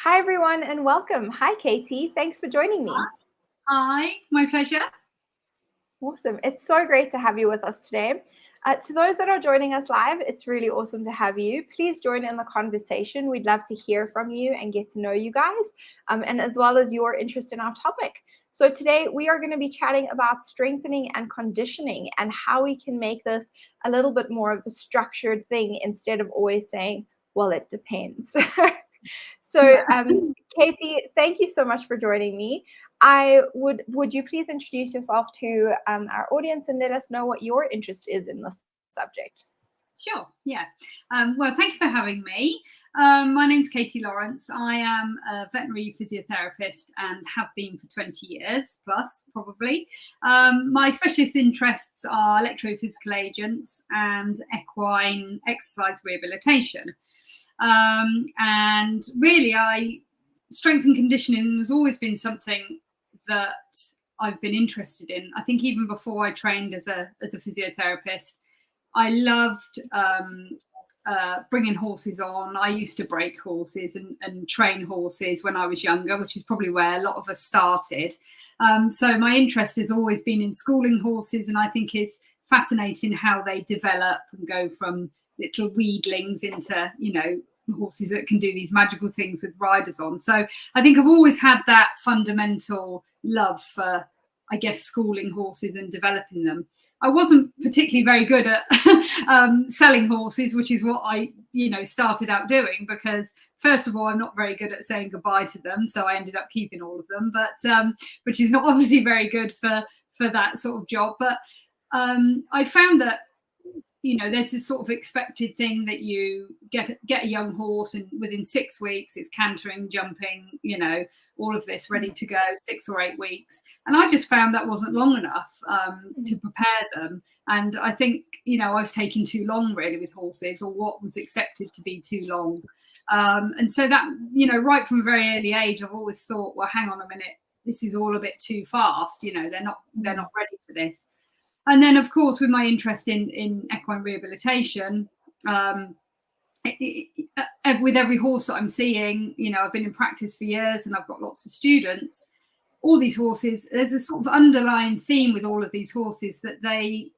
Hi, everyone, and welcome. Hi, Katie. Thanks for joining me. Hi, my pleasure. Awesome. It's so great to have you with us today. To those that are joining us live, it's really awesome to have you. Please join in the conversation. We'd love to hear from you and get to know you guys, and as well as your interest in our topic. So today we are going to be chatting about strengthening and conditioning and how we can make this a little bit more of a structured thing instead of always saying, well, it depends. So, Katie, thank you so much for joining me. Would you please introduce yourself to our audience and let us know what your interest is in this subject? Sure, yeah. Well, thank you for having me. My name's Katie Lawrence. I am a veterinary physiotherapist and have been for 20 years plus, probably. My specialist interests are electrophysical agents and equine exercise rehabilitation. And really, strength and conditioning has always been something that I've been interested in. I think even before I trained as a physiotherapist, I loved bringing horses on. I used to break horses and train horses when I was younger, which is probably where a lot of us started. So my interest has always been in schooling horses, and I think it's fascinating how they develop and go from little weedlings into, horses that can do these magical things with riders on. So I think I've always had that fundamental love for, I guess, schooling horses and developing them. I wasn't particularly very good at selling horses, which is what I, started out doing, because first of all, I'm not very good at saying goodbye to them. So I ended up keeping all of them, but which is not obviously very good for that sort of job. But I found that, there's this sort of expected thing that you get a young horse and within 6 weeks it's cantering, jumping, all of this ready to go, 6 or 8 weeks. And I just found that wasn't long enough to prepare them. And I think, I was taking too long really with horses, or what was accepted to be too long. And so that, right from a very early age, I've always thought, well, hang on a minute, this is all a bit too fast. They're not ready for this. And then, of course, with my interest in equine rehabilitation, with every horse that I'm seeing, I've been in practice for years and I've got lots of students. All these horses, there's a sort of underlying theme with all of these horses that they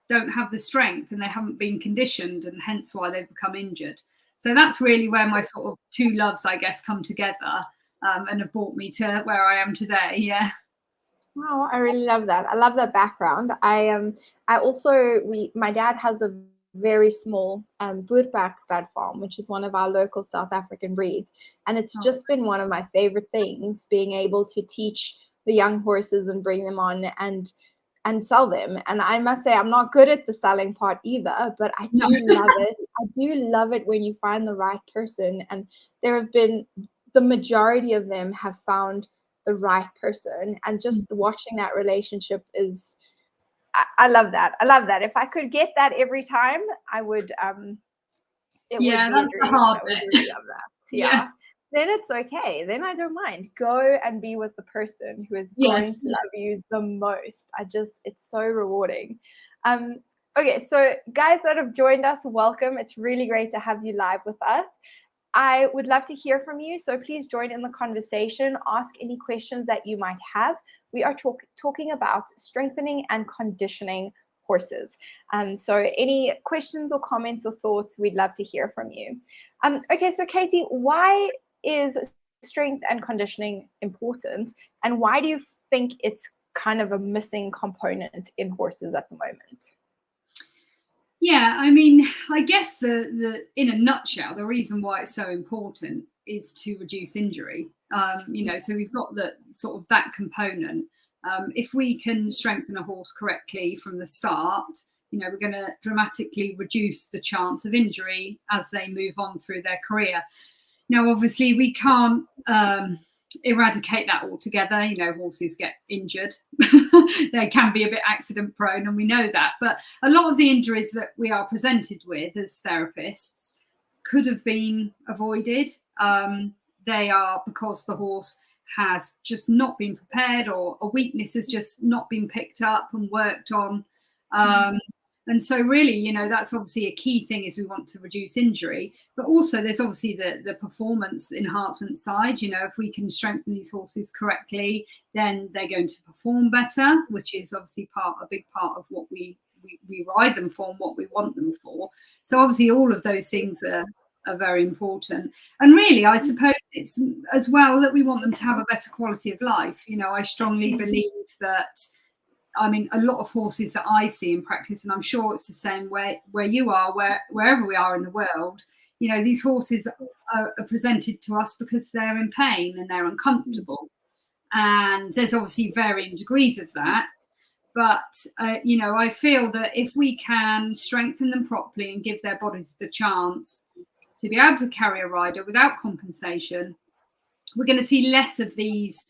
don't have the strength and they haven't been conditioned, and hence why they've become injured. So that's really where my sort of two loves, I guess, come together and have brought me to where I am today. Yeah. Wow, I really love that. I love that background. My dad has a very small Boerpaard stud farm, which is one of our local South African breeds. And it's just been one of my favorite things, being able to teach the young horses and bring them on and sell them. And I must say, I'm not good at the selling part either, but I do love it. I do love it when you find the right person. And the majority of them have found the right person, and just watching that relationship is, I love that. I love that. If I could get that every time, I would, it would be a dream. I would really love that. Yeah. Then it's okay. Then I don't mind. Go and be with the person who is going to love you the most. It's so rewarding. Okay, so guys that have joined us, welcome. It's really great to have you live with us. I would love to hear from you, so please join in the conversation. Ask any questions that you might have. We are talking about strengthening and conditioning horses. So any questions or comments or thoughts, we'd love to hear from you. Okay, so Katie, why is strength and conditioning important, and why do you think it's kind of a missing component in horses at the moment? Yeah, I mean, I guess the in a nutshell, the reason why it's so important is to reduce injury. So we've got the sort of that component. If we can strengthen a horse correctly from the start, we're going to dramatically reduce the chance of injury as they move on through their career. Now, obviously, we can't eradicate that altogether. Horses get injured. They can be a bit accident prone, and we know that. But a lot of the injuries that we are presented with as therapists could have been avoided. They are because the horse has just not been prepared, or a weakness has just not been picked up and worked on. And so really, that's obviously a key thing, is we want to reduce injury, but also there's obviously the performance enhancement side. If we can strengthen these horses correctly, then they're going to perform better, which is obviously a big part of what we ride them for and what we want them for. So obviously all of those things are very important. And really, I suppose it's as well that we want them to have a better quality of life. I strongly believe that, a lot of horses that I see in practice, and I'm sure it's the same where you are, wherever we are in the world, these horses are presented to us because they're in pain and they're uncomfortable. And there's obviously varying degrees of that. But, I feel that if we can strengthen them properly and give their bodies the chance to be able to carry a rider without compensation, we're going to see less of these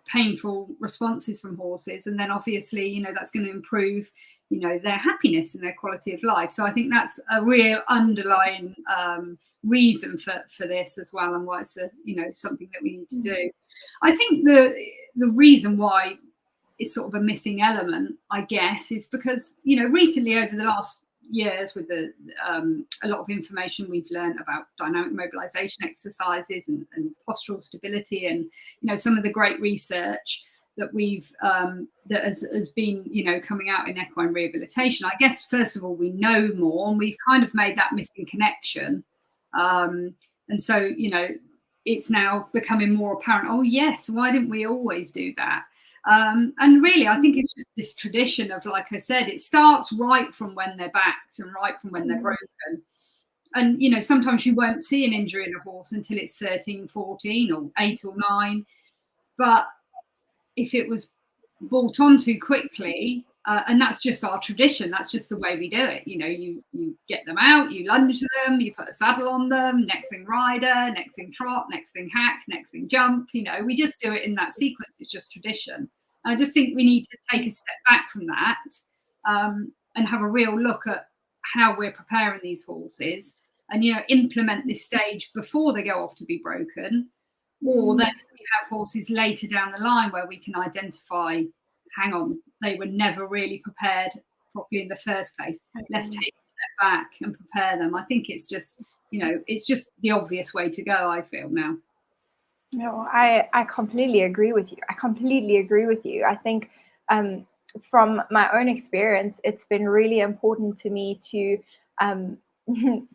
painful responses from horses, and then obviously that's going to improve their happiness and their quality of life. So I think that's a real underlying reason for this as well, and why it's something that we need to do. I think the reason why it's sort of a missing element, I guess, is because recently, over the last years, with a lot of information we've learned about dynamic mobilization exercises and postural stability, and some of the great research that we've that has been coming out in equine rehabilitation. I guess first of all, we know more, and we've kind of made that missing connection, and so it's now becoming more apparent. Oh yes, why didn't we always do that? And really, I think it's just this tradition of, like I said, it starts right from when they're backed and right from when they're broken. And, sometimes you won't see an injury in a horse until it's 13, 14 or 8 or 9. But if it was brought on too quickly, and that's just our tradition, that's just the way we do it. You get them out, you lunge them, you put a saddle on them, next thing rider, next thing trot, next thing hack, next thing jump. We just do it in that sequence. It's just tradition. And I just think we need to take a step back from that, and have a real look at how we're preparing these horses, and implement this stage before they go off to be broken, or then we have horses later down the line where we can identify, hang on, they were never really prepared properly in the first place. Let's take a step back and prepare them. I think it's just the obvious way to go, I feel now. No, I completely agree with you. I think from my own experience, it's been really important to me to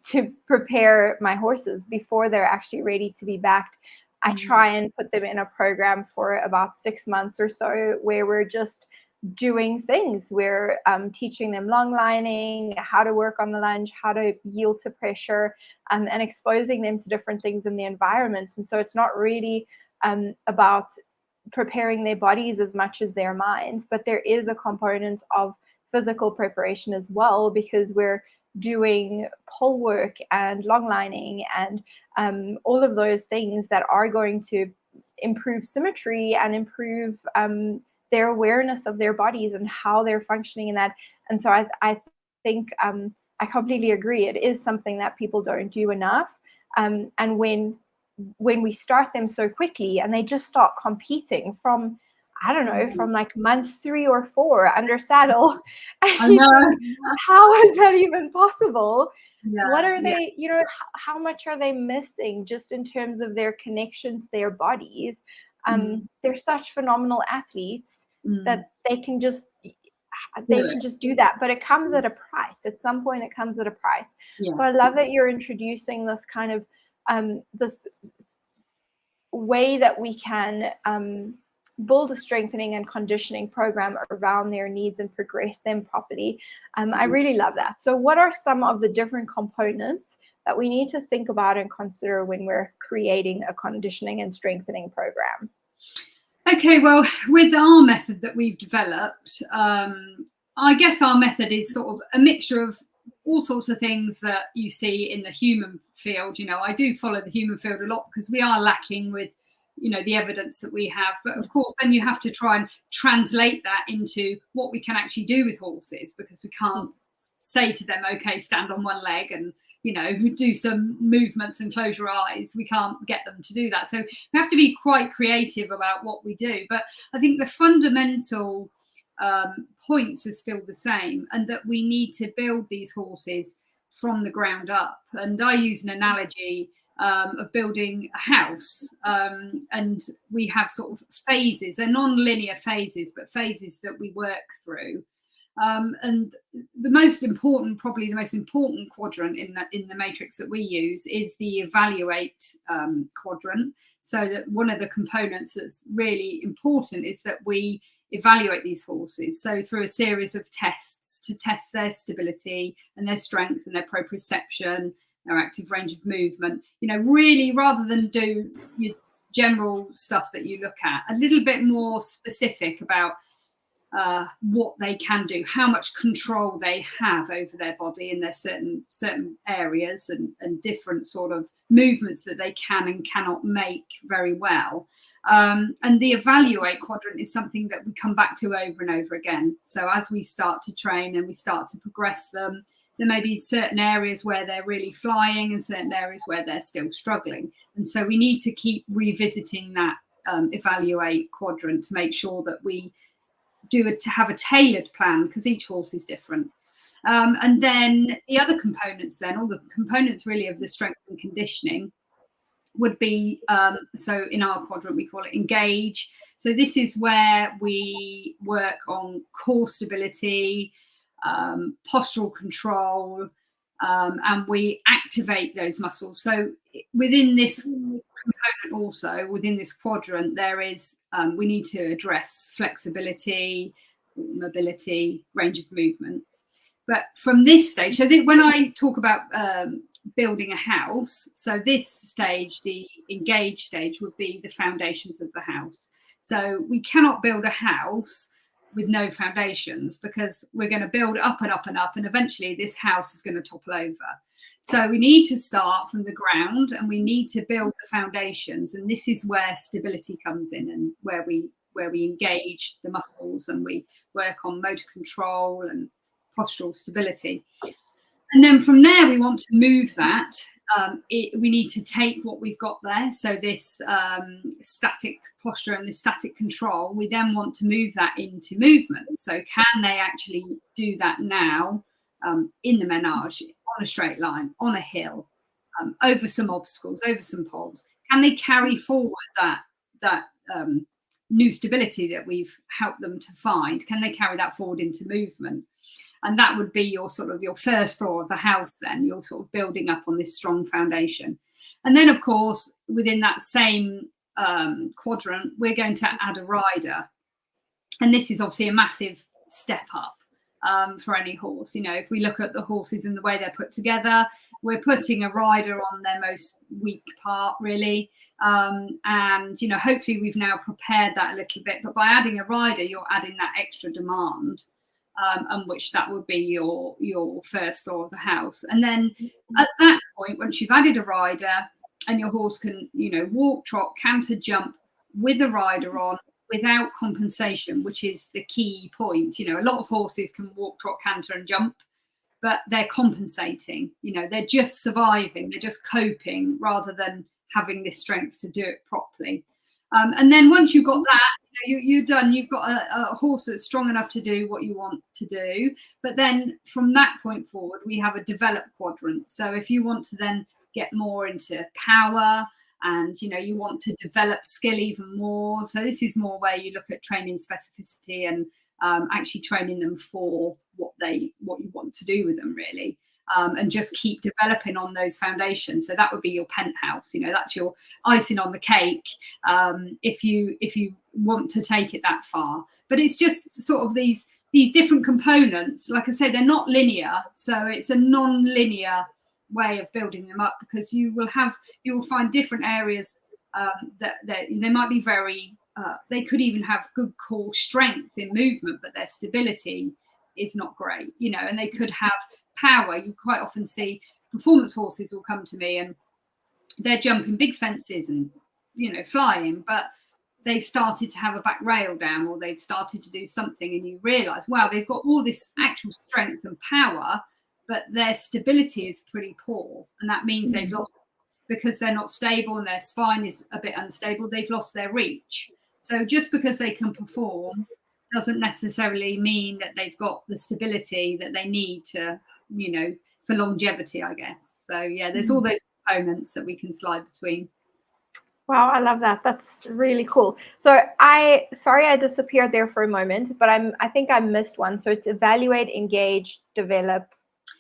to prepare my horses before they're actually ready to be backed. I try and put them in a program for about 6 months or so, where we're just doing things. We're teaching them long lining, how to work on the lunge, how to yield to pressure, and exposing them to different things in the environment. And so it's not really about preparing their bodies as much as their minds, but there is a component of physical preparation as well, because we're doing pole work and long lining and all of those things that are going to improve symmetry and improve their awareness of their bodies and how they're functioning in that. And so I think I completely agree. It is something that people don't do enough. And when we start them so quickly and they just start competing from, I don't know, from like month 3 or 4 under saddle, I know. How is that even possible? Yeah, what are they, how much are they missing just in terms of their connection to their bodies? They're such phenomenal athletes that they can just do that, but it comes at a price. At some point it comes at a price. So I love that you're introducing this kind of this way that we can build a strengthening and conditioning program around their needs and progress them properly. I really love that. So what are some of the different components that we need to think about and consider when we're creating a conditioning and strengthening program? Okay, well, with our method that we've developed, I guess our method is sort of a mixture of all sorts of things that you see in the human field. I do follow the human field a lot because we are lacking with the evidence that we have, but of course then you have to try and translate that into what we can actually do with horses, because we can't say to them, okay, stand on one leg and do some movements and close your eyes. We can't get them to do that, so we have to be quite creative about what we do. But I think the fundamental points are still the same, and that we need to build these horses from the ground up. And I use an analogy of building a house, and we have sort of phases. They're non-linear phases, but phases that we work through. And the most important quadrant in the matrix that we use is the evaluate quadrant. So that one of the components that's really important is that we evaluate these horses. So through a series of tests to test their stability and their strength and their proprioception, their active range of movement, really, rather than do your general stuff that you look at, a little bit more specific about what they can do, how much control they have over their body in their certain areas, and different sort of movements that they can and cannot make very well. And the evaluate quadrant is something that we come back to over and over again. So as we start to train and we start to progress them, there may be certain areas where they're really flying and certain areas where they're still struggling. And so we need to keep revisiting that evaluate quadrant to make sure that we have a tailored plan, because each horse is different. And then the other components, all the components really of the strength and conditioning would be, so in our quadrant we call it engage. So this is where we work on core stability, postural control, and we activate those muscles. So within this component, also within this quadrant, there is we need to address flexibility, mobility, range of movement. But from this stage, so when I talk about building a house, so this stage, the engage stage, would be the foundations of the house. So we cannot build a house with no foundations, because we're going to build up and up and up, and eventually this house is going to topple over. So we need to start from the ground, and we need to build the foundations, and this is where stability comes in, and where we engage the muscles and we work on motor control and postural stability. And then from there, we want to move that. We need to take what we've got there, so this static posture and this static control, we then want to move that into movement. So can they actually do that now in the menage, on a straight line, on a hill, over some obstacles, over some poles? Can they carry forward that new stability that we've helped them to find? Can they carry that forward into movement? And that would be your first floor of the house. Then you're sort of building up on this strong foundation. And then, of course, within that same quadrant, we're going to add a rider. And this is obviously a massive step up for any horse. If we look at the horses and the way they're put together, we're putting a rider on their most weak part, really. And, hopefully we've now prepared that a little bit. But by adding a rider, you're adding that extra demand. And which that would be your first floor of the house. And then at that point, once you've added a rider and your horse can, walk, trot, canter, jump with a rider on without compensation, which is the key point. A lot of horses can walk, trot, canter and jump, but they're compensating. They're just surviving, they're just coping rather than having this strength to do it properly. And then once you've got that, you're done. You've got a horse that's strong enough to do what you want to do. But then from that point forward, we have a develop quadrant. So if you want to then get more into power and, you want to develop skill even more. So this is more where you look at training specificity and actually training them for what you want to do with them, really. And just keep developing on those foundations. So that would be your penthouse. That's your icing on the cake if you want to take it that far. But it's just sort of these different components. Like I say, they're not linear, so it's a non-linear way of building them up, because you will find different areas that they might be very. They could even have good core strength in movement, but their stability is not great. And they could have power. You quite often see performance horses will come to me and they're jumping big fences and flying, but they've started to have a back rail down, or they've started to do something, and you realize, wow, they've got all this actual strength and power, but their stability is pretty poor, and that means they've lost, because they're not stable and their spine is a bit unstable, they've lost their reach. So just because they can perform doesn't necessarily mean that they've got the stability that they need to, for longevity, I guess. So yeah, there's all those components that we can slide between. Wow, I love that. That's really cool. So sorry I disappeared there for a moment, but I think I missed one. So it's evaluate, engage, develop.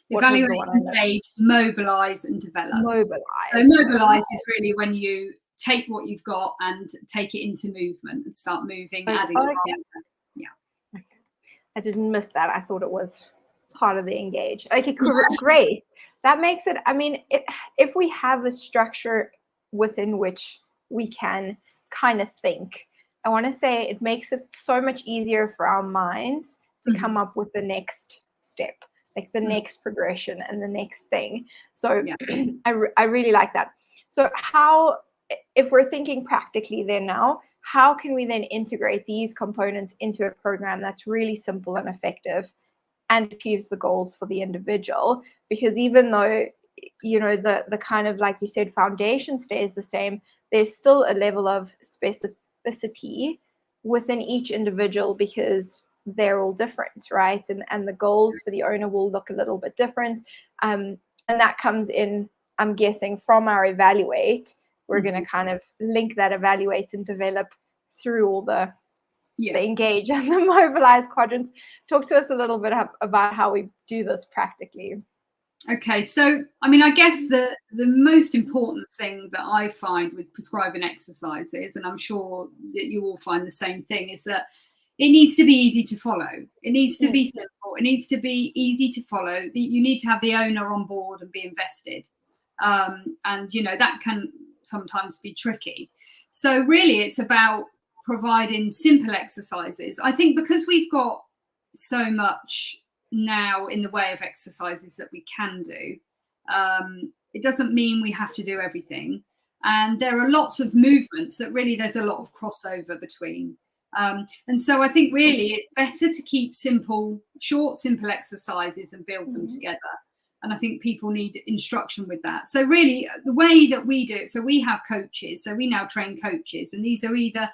Evaluate, engage, mobilise and develop. Mobilise. So mobilise is really when you take what you've got and take it into movement and start moving, adding. Yeah. Okay. I didn't miss that. I thought it was part of the engage. Okay, great. That makes it, I mean, if we have a structure within which we can kind of think, I want to say it makes it so much easier for our minds to come up with the next step, like the next progression and the next thing. So I really like that. So how, if we're thinking practically then now, how can we then integrate these components into a program that's really simple and effective and achieves the goals for the individual? Because even though, the kind of, like you said, foundation stays the same, there's still a level of specificity within each individual because they're all different, right? And the goals for the owner will look a little bit different. And that comes in, I'm guessing, from our evaluate. We're going to kind of link that evaluate and develop through all the engage and the mobilize quadrants. Talk to us a little bit about how we do this practically. Okay, so I mean, I guess the most important thing that I find with prescribing exercises, and I'm sure that you all find the same thing, is that it needs to be easy to follow. It needs to be simple. It needs to be easy to follow. You need to have the owner on board and be invested. And, that can sometimes be tricky. So really, it's about providing simple exercises. I think because we've got so much now in the way of exercises that we can do, it doesn't mean we have to do everything. And there are lots of movements that really there's a lot of crossover between. And so I think really it's better to keep simple exercises and build them together. And I think people need instruction with that. So really the way that we do it, so we have coaches. So we now train coaches, and these are either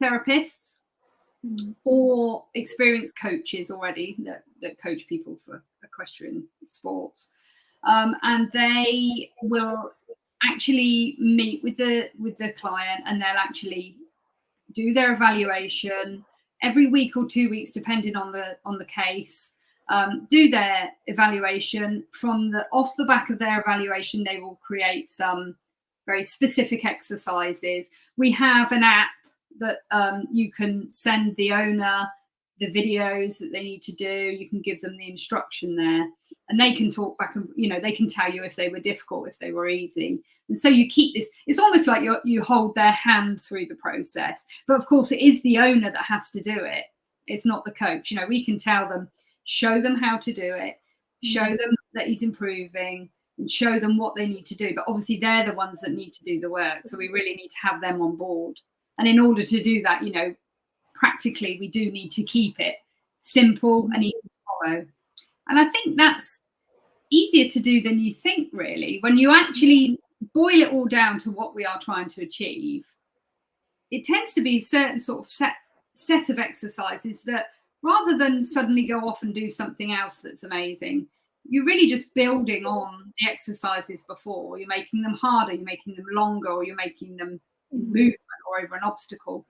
therapists or experienced coaches already that coach people for equestrian sports. And they will actually meet with the client, and they'll actually do their evaluation every week or 2 weeks, depending on the case. Do their evaluation. Off the back of their evaluation, they will create some very specific exercises. We have an app that you can send the owner the videos that they need to do. You can give them the instruction there, and they can talk back and they can tell you if they were difficult, if they were easy. And so you keep this, it's almost like you hold their hand through the process, but of course it is the owner that has to do it. It's not the coach. We can tell them, show them how to do it, show them that he's improving, and show them what they need to do. But obviously they're the ones that need to do the work, so we really need to have them on board. And in order to do that, practically we do need to keep it simple and easy to follow. And I think that's easier to do than you think, really. When you actually boil it all down to what we are trying to achieve, it tends to be a certain sort of set of exercises that, rather than suddenly go off and do something else that's amazing, you're really just building on the exercises before. You're making them harder, you're making them longer, or you're making them movement or over an obstacle.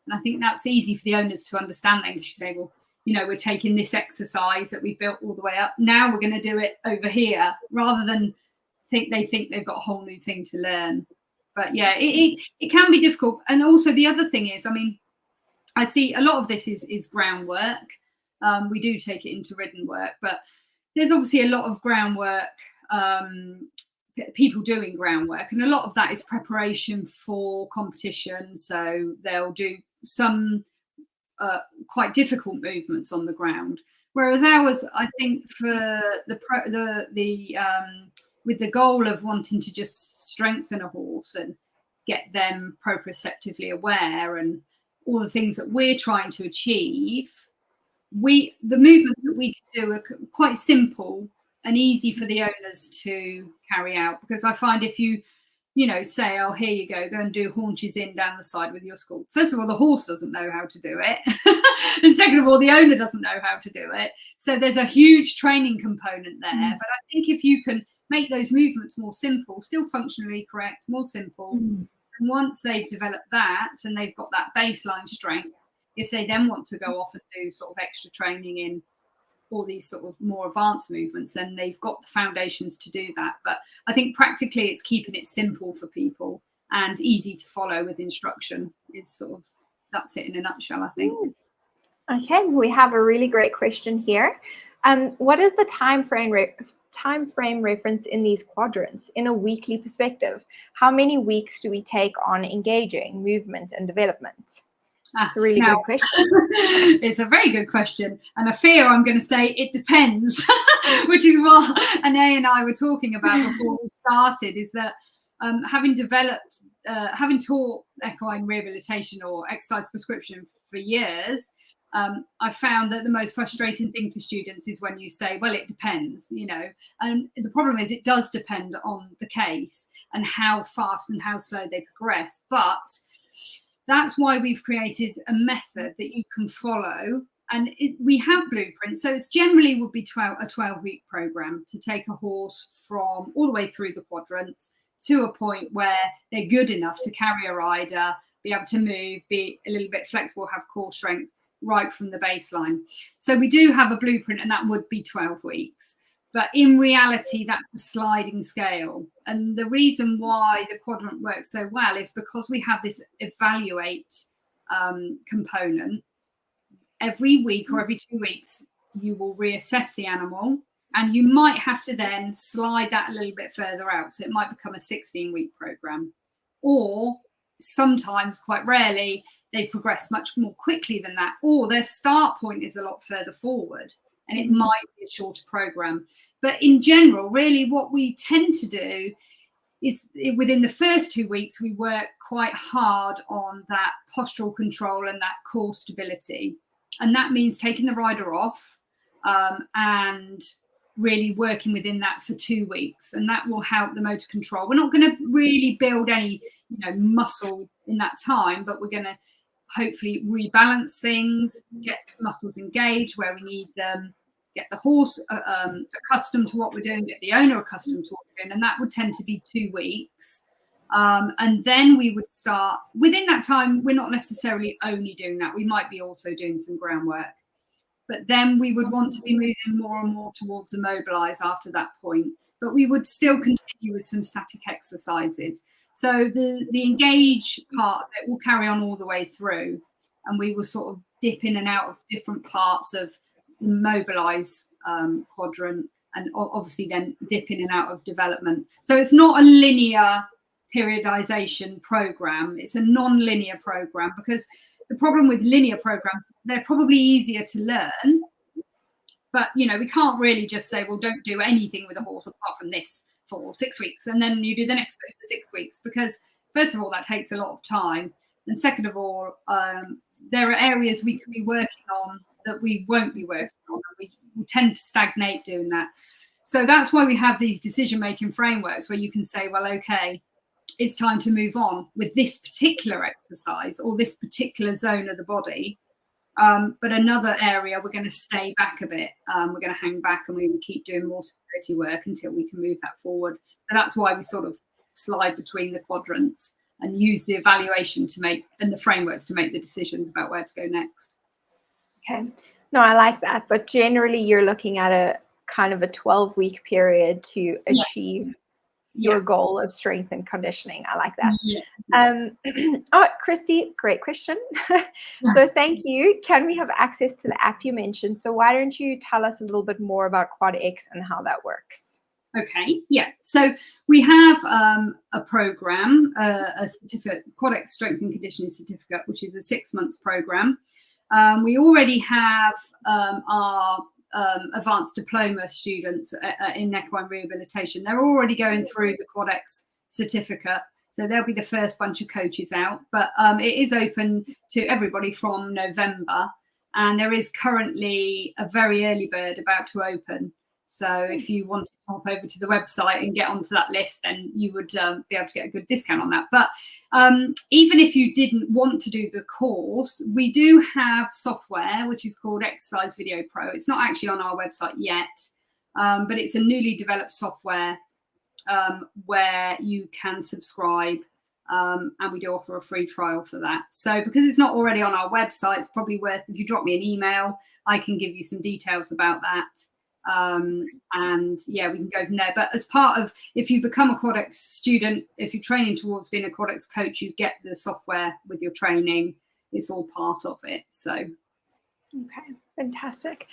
And I think that's easy for the owners to understand then, because you say, well, we're taking this exercise that we built all the way up, now we're going to do it over here, rather than think they've got a whole new thing to learn. But yeah, it can be difficult. And also the other thing is, I mean, I see a lot of this is groundwork. We do take it into ridden work, but there's obviously a lot of groundwork, people doing groundwork, and a lot of that is preparation for competition. So they'll do some quite difficult movements on the ground, whereas ours, I think, for with the goal of wanting to just strengthen a horse and get them proprioceptively aware and all the things that we're trying to achieve, the movements that we can do are quite simple and easy for the owners to carry out. Because I find if you say, oh, here you go and do haunches in down the side with your school. First of all, the horse doesn't know how to do it. And second of all, the owner doesn't know how to do it. So there's a huge training component there. But I think if you can make those movements more simple, still functionally correct, more simple, and once they've developed that and they've got that baseline strength, if they then want to go off and do sort of extra training in all these sort of more advanced movements, then they've got the foundations to do that. But I think practically it's keeping it simple for people and easy to follow with instruction is sort of, that's it in a nutshell, I think. Okay, we have a really great question here. What is the time frame reference in these quadrants in a weekly perspective? How many weeks do we take on engaging movement and development? That's a really good question. It's a very good question. And I fear I'm going to say it depends, which is what Anae and I were talking about before we started, is that having taught equine rehabilitation or exercise prescription for years, I found that the most frustrating thing for students is when you say, well, it depends, and the problem is it does depend on the case and how fast and how slow they progress. But that's why we've created a method that you can follow, and we have blueprints. So it's generally would be a 12-week program to take a horse from all the way through the quadrants to a point where they're good enough to carry a rider, be able to move, be a little bit flexible, have core strength right from the baseline. So we do have a blueprint, and that would be 12 weeks. But in reality, that's the sliding scale. And the reason why the quadrant works so well is because we have this evaluate component. Every week or every 2 weeks, you will reassess the animal, and you might have to then slide that a little bit further out. So it might become a 16-week program. Or sometimes, quite rarely, they progress much more quickly than that, or their start point is a lot further forward, and it might be a shorter program. But in general, really what we tend to do is within the first 2 weeks, we work quite hard on that postural control and that core stability. And that means taking the rider off and really working within that for 2 weeks. And that will help the motor control. We're not going to really build any muscle in that time, but we're going to hopefully rebalance things, get muscles engaged where we need them, get the horse accustomed to what we're doing, get the owner accustomed to what we're doing. And that would tend to be 2 weeks. And then we would start, within that time, we're not necessarily only doing that. We might be also doing some groundwork. But then we would want to be moving more and more towards the mobilise after that point. But we would still continue with some static exercises. So the engage part that will carry on all the way through, and we will sort of dip in and out of different parts of the mobilise quadrant, and obviously then dip in and out of development. So it's not a linear periodization program. It's a non-linear program, because the problem with linear programs, they're probably easier to learn, but we can't really just say, well, don't do anything with a horse apart from this for 6 weeks, and then you do the next bit for 6 weeks, because first of all, that takes a lot of time, and second of all, there are areas we can be working on that we won't be working on, and we tend to stagnate doing that. So that's why we have these decision-making frameworks where you can say, well, okay, it's time to move on with this particular exercise or this particular zone of the body. But another area, we're going to stay back a bit. We're going to hang back, and we will keep doing more stability work until we can move that forward. So that's why we sort of slide between the quadrants and use the evaluation to make, and the frameworks to make the decisions about where to go next. Okay. No, I like that. But generally, you're looking at a kind of a 12-week period to achieve your goal of strength and conditioning. I like that. Oh, Christy, great question. So thank you. Can we have access to the app you mentioned? So why don't you tell us a little bit more about QuadX and how that works? Okay, so we have a program, a certificate, QuadX Strength and Conditioning Certificate, which is a 6 months program. We already have our advanced diploma students in equine rehabilitation. They're already going through the QuadX certificate, so they'll be the first bunch of coaches out, but it is open to everybody from November, and there is currently a very early bird about to open. So if you wanted to hop over to the website and get onto that list, then you would be able to get a good discount on that. But even if you didn't want to do the course, we do have software which is called Exercise Video Pro. It's not actually on our website yet, but it's a newly developed software where you can subscribe, and we do offer a free trial for that. So because it's not already on our website, it's probably worth, if you drop me an email, I can give you some details about that. And yeah, we can go from there. But as part of, if you become a Quadrants student, if you're training towards being a Quadrants coach, you get the software with your training. It's all part of it. So okay, fantastic.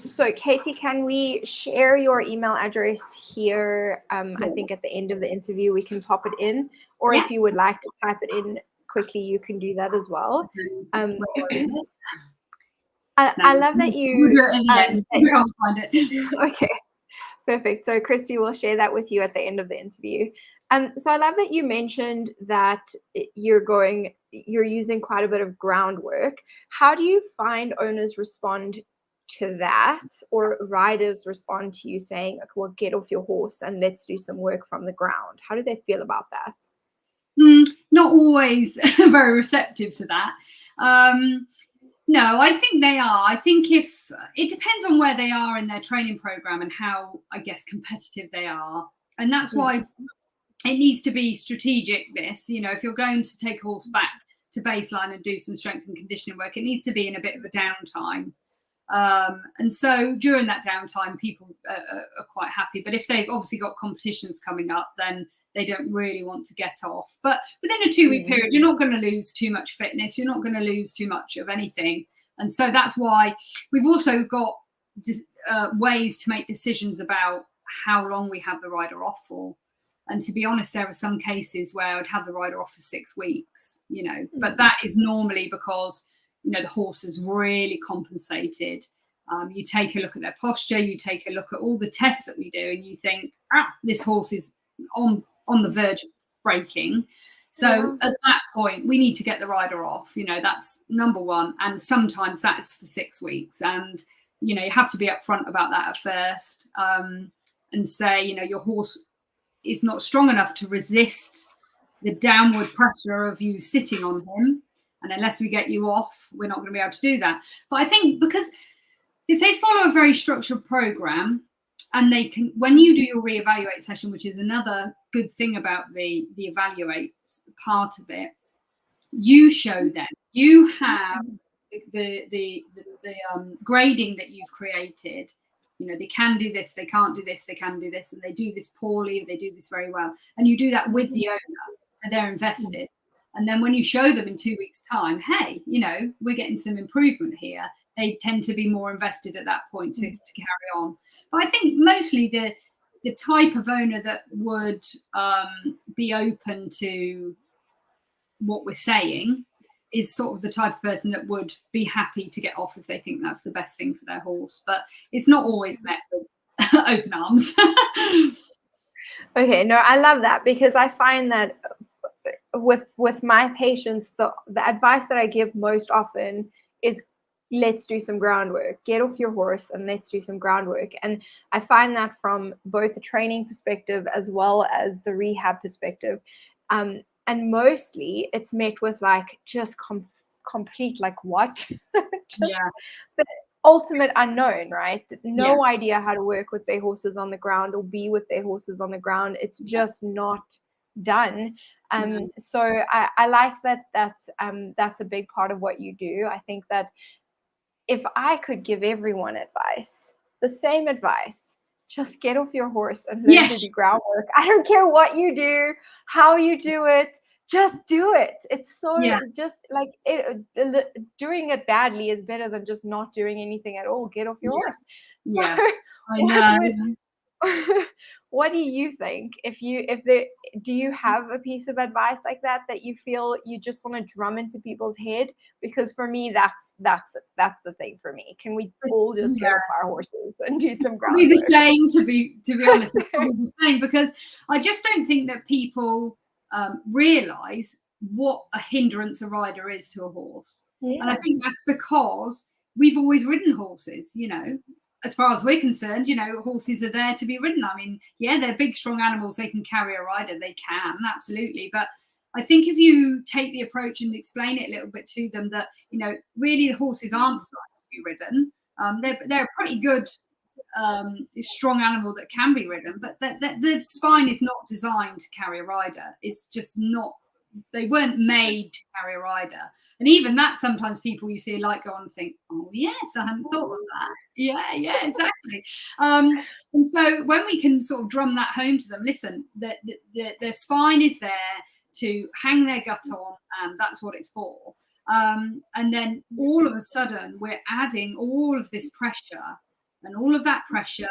So Katie, can we share your email address here? I think at the end of the interview we can pop it in, or if you would like to type it in quickly, you can do that as well. I love that you can't find it. Okay, perfect. So Christy will share that with you at the end of the interview. So I love that you mentioned that you're using quite a bit of groundwork. How do you find owners respond to that, or riders respond to you saying, okay, well, get off your horse and let's do some work from the ground? How do they feel about that? Not always very receptive to that. No, I think they are. I think if it depends on where they are in their training program and how, I guess, competitive they are. And that's why it needs to be strategic, this, if you're going to take a horse back to baseline and do some strength and conditioning work, it needs to be in a bit of a downtime. And so during that downtime, people are quite happy. But if they've obviously got competitions coming up, then they don't really want to get off. But within a 2-week period, you're not going to lose too much fitness. You're not going to lose too much of anything. And so that's why we've also got ways to make decisions about how long we have the rider off for. And to be honest, there are some cases where I'd have the rider off for 6 weeks, but that is normally because, the horse is really compensated. You take a look at their posture, you take a look at all the tests that we do, and you think, this horse is on the verge of breaking. So at that point, we need to get the rider off. That's number one. And sometimes that's for 6 weeks. And, you have to be upfront about that at first, and say, your horse is not strong enough to resist the downward pressure of you sitting on him. And unless we get you off, we're not going to be able to do that. But I think because if they follow a very structured program, and they can, when you do your reevaluate session, which is another good thing about the evaluate part of it, you show them, you have the grading that you've created. They can do this, they can't do this, they can do this, and they do this poorly, they do this very well. And you do that with the owner, so they're invested. And then when you show them in 2 weeks' time, hey, we're getting some improvement here, they tend to be more invested at that point to carry on. But I think mostly the type of owner that would be open to what we're saying is sort of the type of person that would be happy to get off if they think that's the best thing for their horse. But it's not always met with open arms. Okay, no, I love that, because I find that with my patients, the advice that I give most often is, let's do some groundwork, get off your horse and let's do some groundwork. And I find that from both the training perspective as well as the rehab perspective. And mostly it's met with like just complete, like, what? The ultimate unknown, right? No idea how to work with their horses on the ground or be with their horses on the ground. It's just not done. So I like that that's a big part of what you do. I think that if I could give everyone advice, the same advice, just get off your horse and learn to do groundwork. I don't care what you do, how you do it, just do it. It's so just like doing it badly is better than just not doing anything at all. Get off your horse. Yeah, I know. What do you think? Do you have a piece of advice like that you feel you just want to drum into people's head? Because for me, that's the thing for me. Can we all just get off our horses and do some groundwork? Probably the same, to be honest. It's probably the same, because I just don't think that people realize what a hindrance a rider is to a horse. And I think that's because we've always ridden horses, as far as we're concerned, horses are there to be ridden. I mean, yeah, they're big, strong animals. They can carry a rider. They can, absolutely. But I think if you take the approach and explain it a little bit to them that, really the horses aren't designed to be ridden. They're a pretty good, strong animal that can be ridden, but the spine is not designed to carry a rider. It's just not. They weren't made to carry a rider. And even that, sometimes people you see like go on and think, oh yes, I hadn't thought of that. Yeah, exactly. And so when we can sort of drum that home to them, listen, their spine is there to hang their gut on, and that's what it's for. And then all of a sudden we're adding all of this pressure, and all of that pressure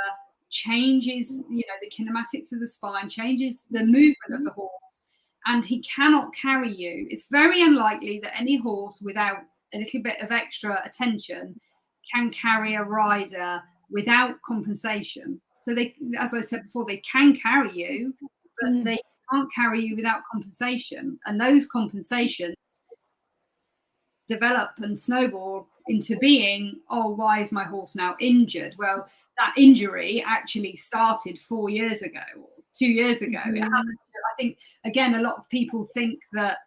changes, the kinematics of the spine, changes the movement of the horse. And he cannot carry you. It's very unlikely that any horse without a little bit of extra attention can carry a rider without compensation. So they, as I said before, they can carry you, but they can't carry you without compensation. And those compensations develop and snowball into being, oh, why is my horse now injured? Well, that injury actually started 4 years ago, or 2 years ago. It hasn't. I think, again, a lot of people think that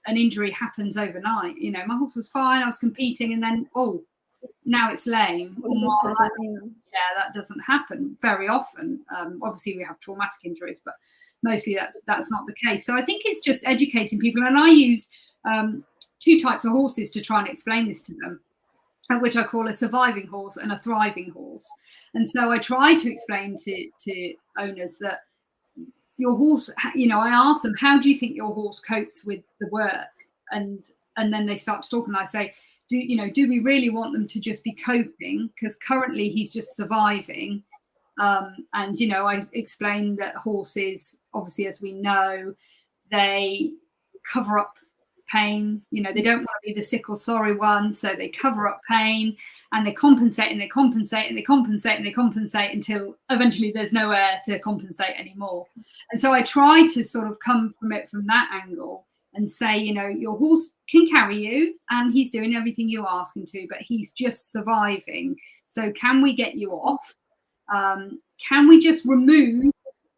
an injury happens overnight. My horse was fine, I was competing, and then, oh, now it's lame. Yeah, that doesn't happen very often. Obviously, we have traumatic injuries, but mostly that's not the case. So I think it's just educating people, and I use 2 types of horses to try and explain this to them, which I call a surviving horse and a thriving horse. And so I try to explain to owners that your horse, I ask them, how do you think your horse copes with the work? And then they start to talk, and I say, do we really want them to just be coping? Because currently he's just surviving. And, I explain that horses, obviously, as we know, they cover up pain. They don't want to be the sick or sorry one, so they cover up pain, and they compensate and they compensate and they compensate and they compensate until eventually there's nowhere to compensate anymore. And so I try to sort of come from it from that angle and say, your horse can carry you and he's doing everything you ask him to, but he's just surviving. So can we get you off? Can we just remove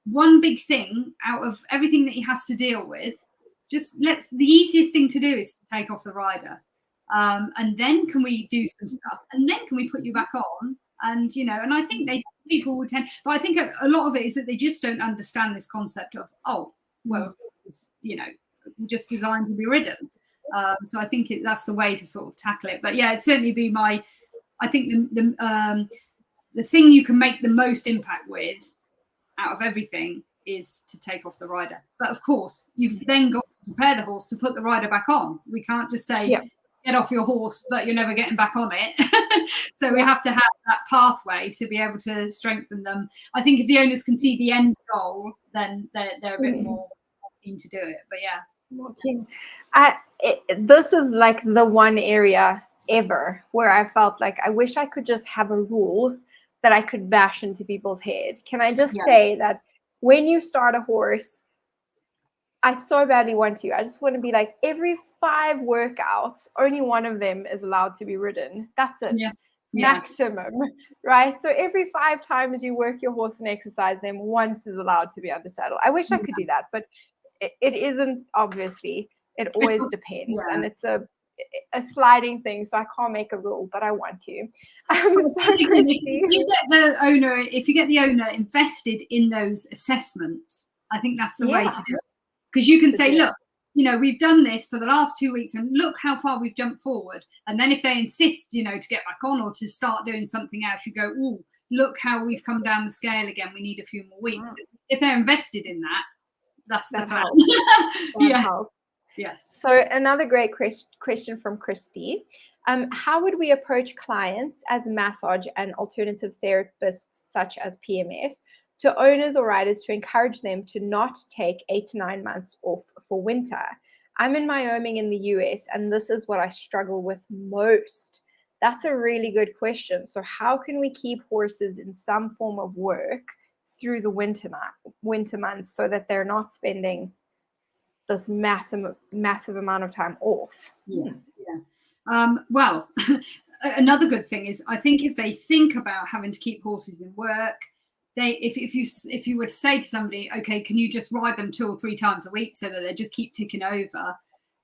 one big thing out of everything that he has to deal with? The easiest thing to do is to take off the rider. And then can we do some stuff? And then can we put you back on? And, and I think people would tend, but I think a lot of it is that they just don't understand this concept of, oh, well, it's, just designed to be ridden. So I think that's the way to sort of tackle it. But yeah, it'd certainly be I think the thing you can make the most impact with out of everything is to take off the rider. But of course, you've then got to prepare the horse to put the rider back on. We can't just say, get off your horse, but you're never getting back on it. So we have to have that pathway to be able to strengthen them. I think if the owners can see the end goal, then they're a bit more keen to do it. But yeah. This is like the one area ever where I felt like I wish I could just have a rule that I could bash into people's head. Can I just say that when you start a horse, I so badly want to. I just want to be like, every 5 workouts, only one of them is allowed to be ridden. That's it. Maximum, right? So every 5 times you work your horse and exercise them, once is allowed to be under saddle. I wish I could do that, but it isn't, obviously. It always depends. And it's a sliding thing, so I can't make a rule, but I want to. If you get the owner invested in those assessments, I think that's the way to do it. Because you can say, look, we've done this for the last 2 weeks, and look how far we've jumped forward. And then if they insist, to get back on or to start doing something else, you go, oh, look how we've come down the scale again. We need a few more weeks. If they're invested in that, that's the plan. Helps. Yes. So another great question from Christy. How would we approach clients as massage and alternative therapists such as PMF to owners or riders to encourage them to not take 8 to 9 months off for winter? I'm in Wyoming in the US, and this is what I struggle with most. That's a really good question. So how can we keep horses in some form of work through the winter months so that they're not spending this massive amount of time off? Well, another good thing is, I think if they think about having to keep horses in work, if you were to say to somebody, okay, can you just ride them 2 or 3 times a week so that they just keep ticking over,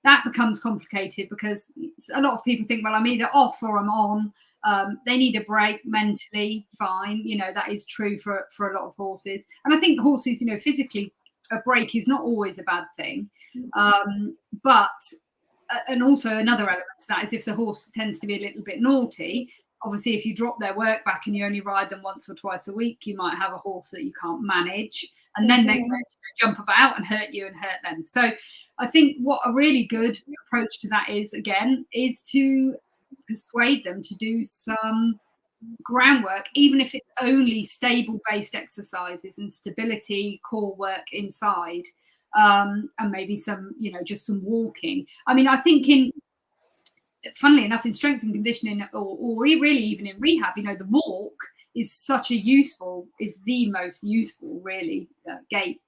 that becomes complicated, because a lot of people think, well, I'm either off or I'm on. They need a break mentally, fine. That is true for a lot of horses. And I think horses, physically, a break is not always a bad thing. But and also another element to that is if the horse tends to be a little bit naughty. Obviously, if you drop their work back and you only ride them once or twice a week, you might have a horse that you can't manage, and then they jump about and hurt you and hurt them. So I think what a really good approach to that is to persuade them to do some groundwork, even if it's only stable based exercises and stability core work inside, and maybe some, just some walking. I mean, I think funnily enough, in strength and conditioning, or really even in rehab, the walk is the most useful, really, gait.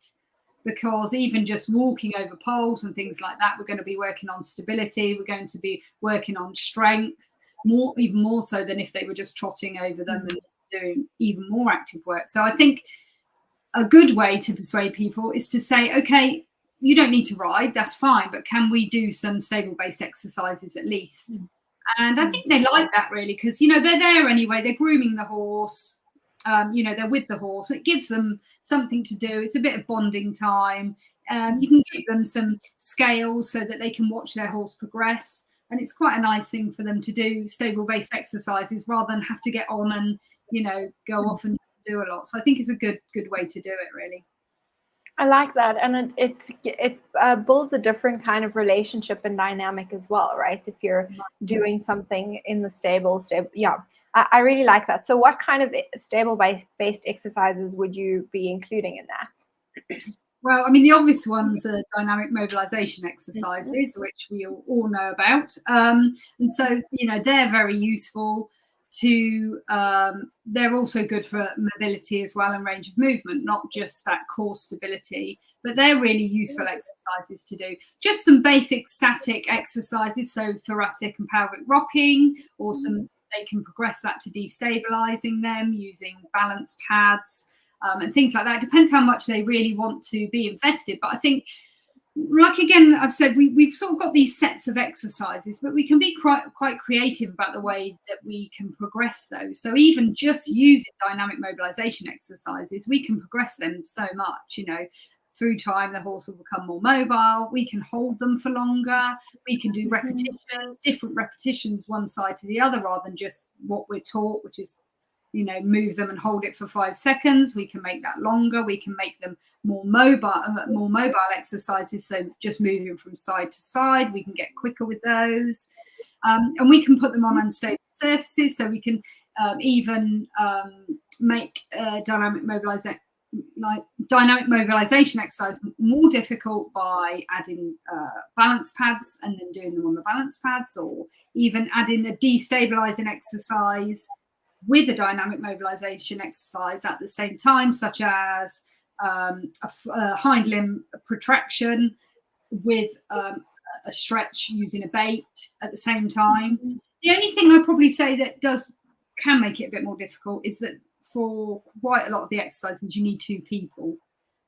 Because even just walking over poles and things like that, we're going to be working on stability. We're going to be working on strength, even more so than if they were just trotting over them and doing even more active work. So I think a good way to persuade people is to say, okay, you don't need to ride, that's fine, but can we do some stable based exercises at least? And I think they like that, really, because they're there anyway, they're grooming the horse, they're with the horse. It gives them something to do. It's a bit of bonding time. You can give them some scales so that they can watch their horse progress, and it's quite a nice thing for them to do stable based exercises rather than have to get on and go off and do a lot. So I think it's a good way to do it, really. I like that, and it builds a different kind of relationship and dynamic as well, right? If you're doing something in the stable, yeah, I really like that. So, what kind of stable based exercises would you be including in that? Well, I mean, the obvious ones are dynamic mobilisation exercises, which we all know about, and so they're very useful. They're also good for mobility as well and range of movement, not just that core stability, but they're really useful exercises to do. Just some basic static exercises, so thoracic and pelvic rocking, or they can progress that to destabilizing them using balance pads, and things like that. It depends how much they really want to be invested, but I think, like again, I've said, we've sort of got these sets of exercises, but we can be quite creative about the way that we can progress those. So even just using dynamic mobilisation exercises, we can progress them so much. Through time, the horse will become more mobile. We can hold them for longer. We can do repetitions, different repetitions, one side to the other, rather than just what we're taught, which is move them and hold it for 5 seconds. We can make that longer. We can make them more mobile exercises. So just moving from side to side, we can get quicker with those. And we can put them on unstable surfaces. So we can even make dynamic mobilization exercise more difficult by adding balance pads and then doing them on the balance pads, or even adding a destabilizing exercise with a dynamic mobilization exercise at the same time, such as a hind limb protraction with a stretch using a bait at the same time. The only thing I'd probably say that can make it a bit more difficult is that for quite a lot of the exercises, you need 2 people.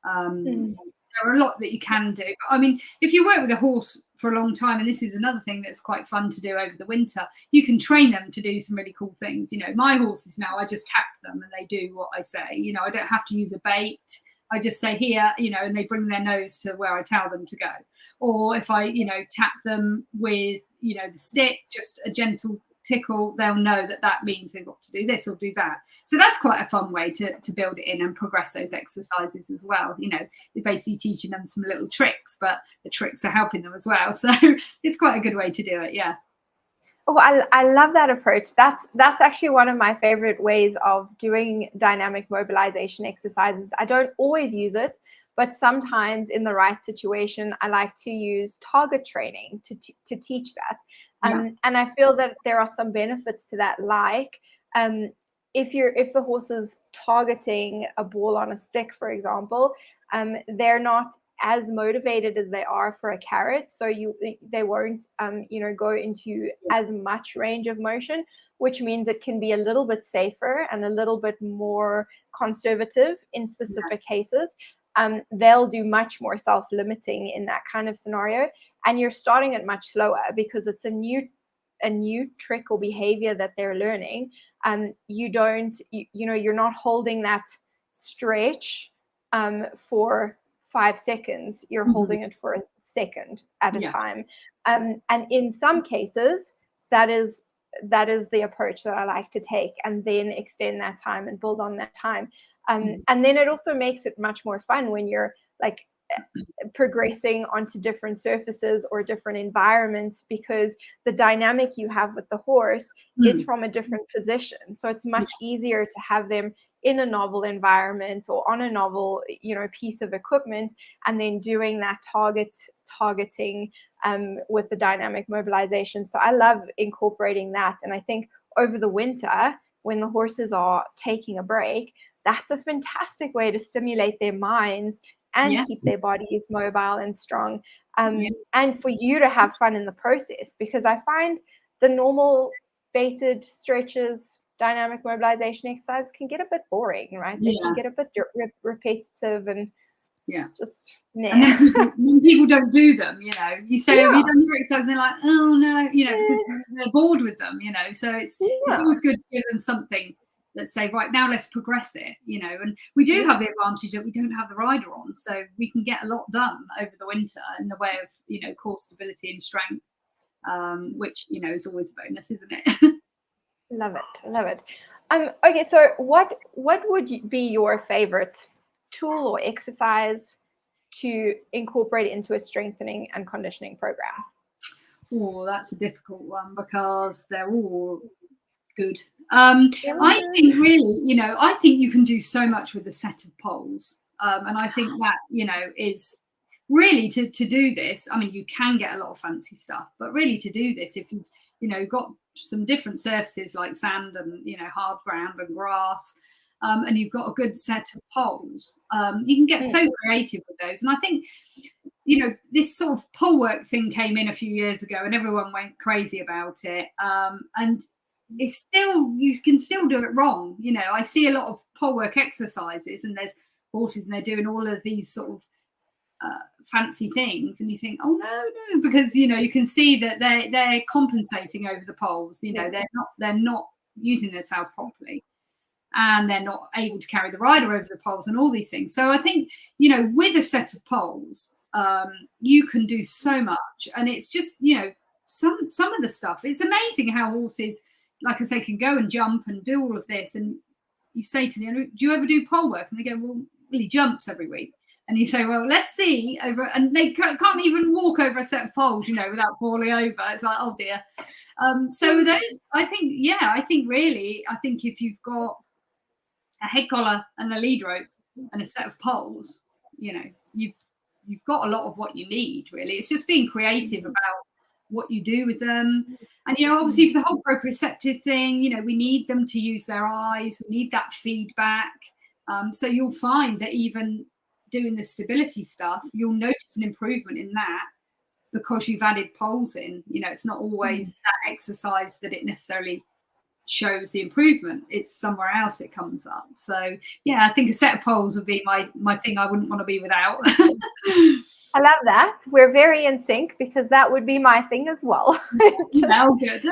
There are a lot that you can do. But I mean, if you work with a horse for a long time, and this is another thing that's quite fun to do over the winter, you can train them to do some really cool things. My horses now, I just tap them and they do what I say. I don't have to use a bait. I just say here, and they bring their nose to where I tell them to go. Or if I, tap them with, the stick, just a gentle tickle, they'll know that means they've got to do this or do that. So that's quite a fun way to build it in and progress those exercises as well. You're basically teaching them some little tricks, but the tricks are helping them as well. So it's quite a good way to do it. Yeah. Oh, I love that approach. That's actually one of my favorite ways of doing dynamic mobilization exercises. I don't always use it, but sometimes in the right situation, I like to use target training to teach that. And I feel that there are some benefits to that, like if the horse is targeting a ball on a stick, for example, they're not as motivated as they are for a carrot. So they won't, go into as much range of motion, which means it can be a little bit safer and a little bit more conservative in specific cases. They'll do much more self-limiting in that kind of scenario. And you're starting it much slower because it's a new trick or behavior that they're learning. You're not holding that stretch for 5 seconds. You're holding it for a second at a time. And in some cases, that is the approach that I like to take, and then extend that time and build on that time. And then it also makes it much more fun when you're like progressing onto different surfaces or different environments, because the dynamic you have with the horse is from a different position. So it's much easier to have them in a novel environment or on a novel, piece of equipment, and then doing that targeting with the dynamic mobilization. So I love incorporating that. And I think over the winter, when the horses are taking a break, that's a fantastic way to stimulate their minds and keep their bodies mobile and strong, and for you to have fun in the process. Because I find the normal baited stretches, dynamic mobilization exercises can get a bit boring, right? They can get a bit repetitive and just and then people don't do them. You say, have you done your exercise? And they're like, oh no, because they're bored with them. So it's always good to give them something. Let's say, right now, let's progress it, and we do have the advantage that we don't have the rider on, so we can get a lot done over the winter in the way of, core stability and strength, which, is always a bonus, isn't it? Love it. Okay, so what would be your favorite tool or exercise to incorporate into a strengthening and conditioning program? Oh, that's a difficult one because they're all good. I think really, I think you can do so much with a set of poles, and I think that is really to do this. I mean, you can get a lot of fancy stuff, but really to do this, if you've got some different surfaces like sand and hard ground and grass, and you've got a good set of poles, you can get so creative with those. And I think this sort of pole work thing came in a few years ago, and everyone went crazy about it, and it's still, you can still do it wrong. I see a lot of pole work exercises, and there's horses and they're doing all of these sort of fancy things, and you think, oh no, because you can see that they're compensating over the poles. They're not using their saddle properly, and they're not able to carry the rider over the poles and all these things. So I think with a set of poles, you can do so much, and it's just some of the stuff. It's amazing how horses, like I say, can go and jump and do all of this. And you say to them, do you ever do pole work? And they go, well, he jumps every week. And you say, well, let's see over, and they can't even walk over a set of poles, without falling over. It's like, oh dear. So those, I think if you've got a head collar and a lead rope and a set of poles, you've got a lot of what you need, really. It's just being creative about what you do with them. And obviously for the whole proprioceptive thing, we need them to use their eyes, we need that feedback. So you'll find that even doing the stability stuff, you'll notice an improvement in that because you've added poles in. It's not always that exercise that it necessarily shows the improvement, it's somewhere else it comes up. So yeah, I think a set of poles would be my thing I wouldn't want to be without. I love that. We're very in sync, because that would be my thing as well. Good.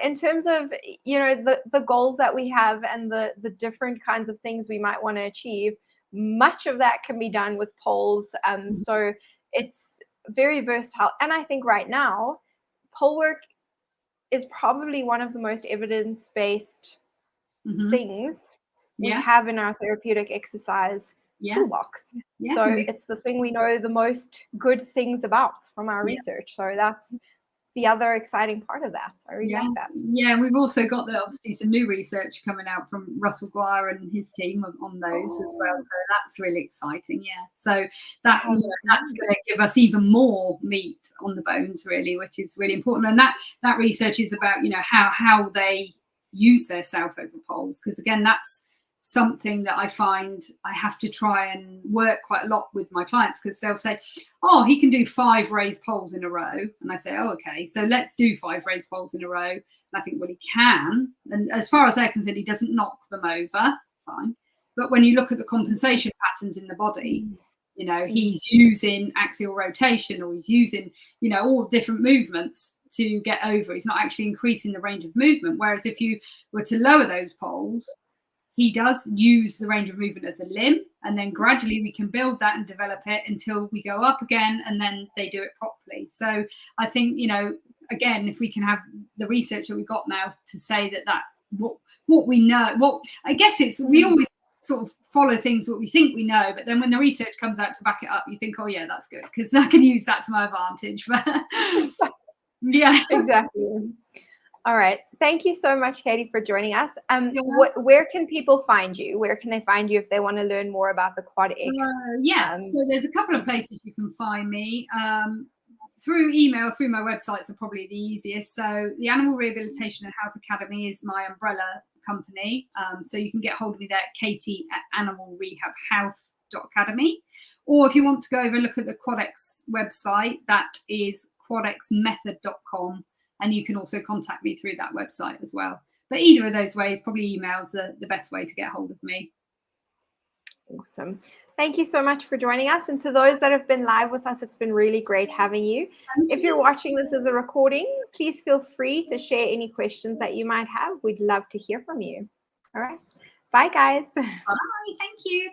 In terms of the goals that we have and the different kinds of things we might want to achieve, much of that can be done with poles. So it's very versatile. And I think right now, pole work is probably one of the most evidence-based things we have in our therapeutic exercise toolbox. So it's the thing we know the most good things about from our research. So that's the other exciting part of that. I really like that. Yeah, and we've also got obviously some new research coming out from Russell Guire and his team on those as well. So that's really exciting. Yeah. So that's going to give us even more meat on the bones, really, which is really important. And that research is about how they use their self over poles, because again, that's something that I find I have to try and work quite a lot with my clients, because they'll say, oh, he can do 5 raised poles in a row. And I say, oh, okay, so let's do 5 raised poles in a row. And I think, well, he can. And as far as they're concerned, he doesn't knock them over. Fine. But when you look at the compensation patterns in the body, you know, he's using axial rotation, or he's using, you know, all different movements to get over. He's not actually increasing the range of movement. Whereas if you were to lower those poles, he does use the range of movement of the limb, and then gradually we can build that and develop it until we go up again, and then they do it properly. So I think, you know, again, if we can have the research that we've got now to say that what we know, what I guess it's, we always sort of follow things what we think we know, but then when the research comes out to back it up, you think, oh yeah, that's good, because I can use that to my advantage. But yeah, exactly. All right. Thank you so much, Katie, for joining us. Where can people find you? Where can they find you if they want to learn more about the Quad X? So there's a couple of places you can find me. Through email, through my websites are probably the easiest. So the Animal Rehabilitation and Health Academy is my umbrella company. So you can get hold of me there at katie@animalrehabhealth.academy. Or if you want to go over and look at the Quad X website, that is quadxmethod.com. And you can also contact me through that website as well. But either of those ways, probably emails are the best way to get hold of me. Awesome. Thank you so much for joining us. And to those that have been live with us, it's been really great having you. If you're watching this as a recording, please feel free to share any questions that you might have. We'd love to hear from you. All right. Bye, guys. Bye. Thank you.